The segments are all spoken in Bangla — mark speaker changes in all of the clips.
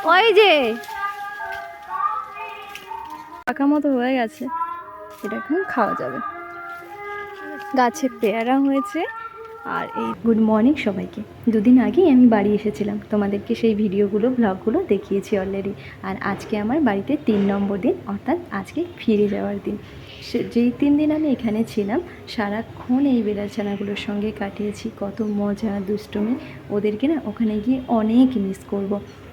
Speaker 1: ওই যে পাকা মতো হয়ে গেছে, এটা এখন খাওয়া যাবে। গাছে পেয়ারা হয়েছে। আর এই গুড মর্নিং সবাইকে। দুদিন আগেই আমি বাড়ি এসেছিলাম, তোমাদেরকে সেই ভিডিওগুলো ব্লগগুলো দেখিয়েছি অলরেডি। আর আজকে আমার বাড়িতে 3 নম্বর দিন, অর্থাৎ আজকে ফিরে যাওয়ার দিন। যেই 3 দিন আমি এখানে ছিলাম সারাক্ষণ এই বেড়াছানাগুলোর সঙ্গে কাটিয়েছি, কত মজা দুষ্টুমি। ওদেরকে না ওখানে গিয়ে অনেক মিস করব।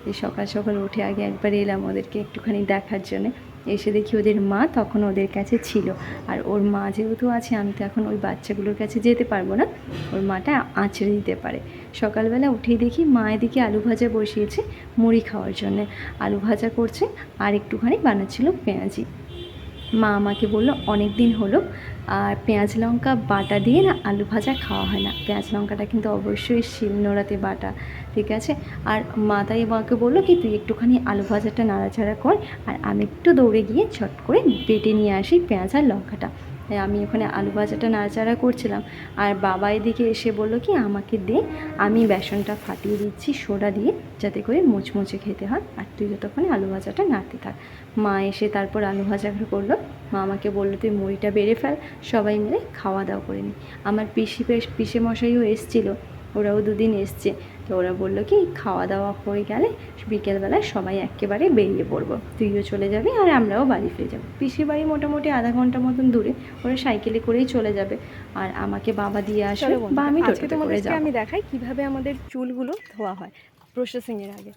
Speaker 1: এই সকাল সকাল উঠে আগে একবার এলাম ওদেরকে একটুখানি দেখার জন্যে। এসে দেখি ওদের মা তখন ওদের কাছে ছিল। আর ওর মা যেহেতু আছে, আমি তো এখন ওই বাচ্চাগুলোর কাছে যেতে পারবো না, ওর মাটা আঁচড়ে দিতে পারে। সকালবেলা উঠেই দেখি মা এদিকে আলু ভাজা বসিয়েছে মুড়ি খাওয়ার জন্যে। আলু ভাজা করছে আর একটুখানি বানাচ্ছিল পেঁয়াজি। মা আমাকে বললো অনেক দিন হলো আর পেঁয়াজ লঙ্কা বাটা দিয়ে না আলু ভাজা খাওয়া হয় না, পেঁয়াজ লঙ্কাটা কিন্তু অবশ্যই শিলনোড়াতে বাটা, ঠিক আছে। আর মা তাই আমাকে বললো কি তুই একটুখানি আলু ভাজাটা নাড়াচাড়া কর, আর আমি একটু দৌড়ে গিয়ে ঝট করে বেটে নিয়ে আসি পেঁয়াজ আর লঙ্কাটা। আমি ওখানে আলু ভাজাটা নাড়াচাড়া করছিলাম, আর বাবা এদিকে এসে বললো কি আমাকে দে, আমি বেসনটা ফাটিয়ে দিচ্ছি সোডা দিয়ে, যাতে করে মুচমুচে খেতে হয়, আর তুই যতক্ষণে আলু ভাজাটা নাড়তে থাক। মা এসে তারপর আলু ভাজা করলো। মা আমাকে বললো তুই মুড়িটা বেড়ে ফেল, সবাই মিলে খাওয়া দাওয়া করে নি। আমার পিসে মশাইও এসেছিলো, ওরাও দুদিন এসছে। তো ওরা বললো কি খাওয়া দাওয়া হয়ে গেলে বিকেলবেলায় সবাই একেবারে বেরিয়ে পড়বো, তুইও চলে যাবি আর আমরাও বাড়ি ফিরে যাবো। পিসির বাড়ি মোটামুটি আধা ঘন্টা মতন দূরে, ওরা সাইকেলে করেই চলে যাবে, আর আমাকে বাবা দিয়ে আসবে বা আমি টোটোতে করে যাবো। আমি দেখাই কিভাবে আমাদের চুলগুলো ধোয়া হয় প্রসেসিংয়ের আগে।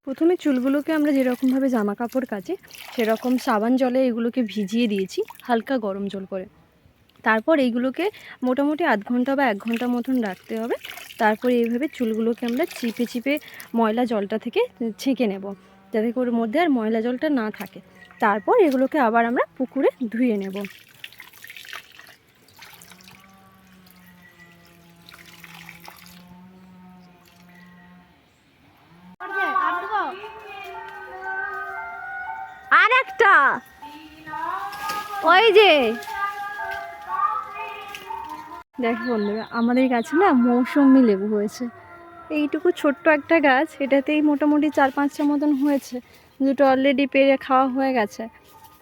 Speaker 1: প্রথমে চুলগুলোকে আমরা যেরকমভাবে জামা কাপড় কাচি সেরকম সাবান জলে এগুলোকে ভিজিয়ে দিয়েছি, হালকা গরম জল করে। তারপর এইগুলোকে মোটামুটি আধ ঘন্টা বা 1 ঘন্টা মতন রাখতে হবে। তারপর এইভাবে চুলগুলোকে আমরা চিপে চিপে ময়লা জলটা থেকে ছেঁকে নেব, যাতে করে ওর মধ্যে আর ময়লা জলটা না থাকে। তারপর এগুলোকে আবার আমরা পুকুরে ধুয়ে নেব। আর একটা ওই যে দেখো বন্ধুরা, আমাদের গাছে না মৌসুমি লেবু হয়েছে। এইটুকু ছোট্ট একটা গাছ, এটাতেই মোটামুটি 4-5টা মতন হয়েছে। দুটো অলরেডি পেরে খাওয়া হয়ে গেছে,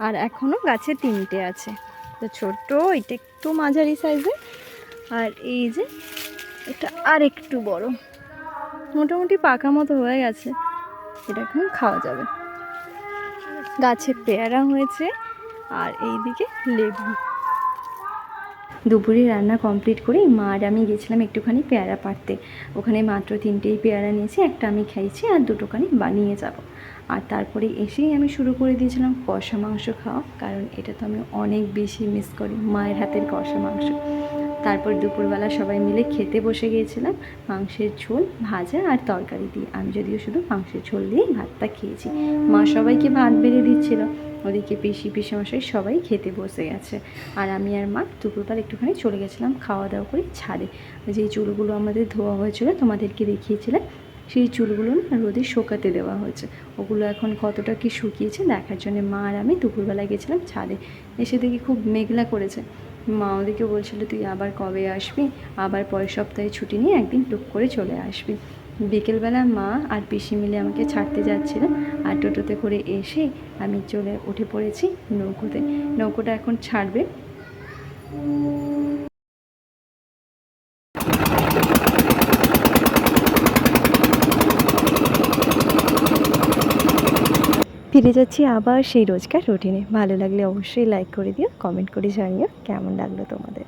Speaker 1: আর এখনও গাছে 3টে আছে। তো ছোট্ট, এটা একটু মাঝারি সাইজের, আর এই যে এটা আর একটু বড়, মোটামুটি পাকা মতো হয়ে গেছে, এটা এখন খাওয়া যাবে। গাছে পেয়ারা হয়েছে আর এইদিকে লেবু। দুপুরে রান্না কমপ্লিট করেই মা আর আমি গেছিলাম একটুখানি পেয়ারা পাড়তে। ওখানে মাত্র 3টেই পেয়ারা নিয়েছি, একটা আমি খাইছি আর দুটোখানি বানিয়ে যাব। আর তারপরে এসেই আমি শুরু করে দিয়েছিলাম কষা মাংস খাওয়া, কারণ এটা তো আমি অনেক বেশি মিস করি, মায়ের হাতের কষা মাংস। তারপর দুপুরবেলা সবাই মিলে খেতে বসে গিয়েছিলাম মাংসের ঝোল, ভাজা আর তরকারি দিয়ে। আমি যদিও শুধু মাংসের ঝোল দিয়ে ভাতটা খেয়েছি, মা সবাইকে ভাত বেড়ে দিচ্ছিল। ওদিকে পিসেমশাই সবাই খেতে বসে গেছে, আর আমি আর মা দুপুরবেলা একটুখানি চলে গেছিলাম খাওয়া দাওয়া করে ছাদে। যেই চুলগুলো আমাদের ধোয়া হয়েছিল তোমাদেরকে দেখিয়েছিলাম, সেই চুলগুলো না রোদে শুকাতে দেওয়া হয়েছে। ওগুলো এখন কতটা কি শুকিয়েছে দেখার জন্য মা আর আমি দুপুরবেলায় গেছিলাম ছাদে। এসে দেখি খুব মেঘলা করেছে। মা ওদিকে বলছিল তুই আবার কবে আসবি, আবার পরের সপ্তাহে ছুটি নিয়ে একদিন টুক করে চলে আসবি। বিকেলবেলা মা আর পিসি মিলে আমাকে ছাড়তে যাচ্ছিল, আর টোটোতে করে এসে আমি উঠে পড়েছি নৌকোতে। নৌকোটা এখন ছাড়বে। ফিরে যাচ্ছি আবার সেই রোজকার রুটিনে। ভালো লাগলে অবশ্যই লাইক করে দিও, কমেন্ট করে জানিও কেমন লাগলো তোমাদের।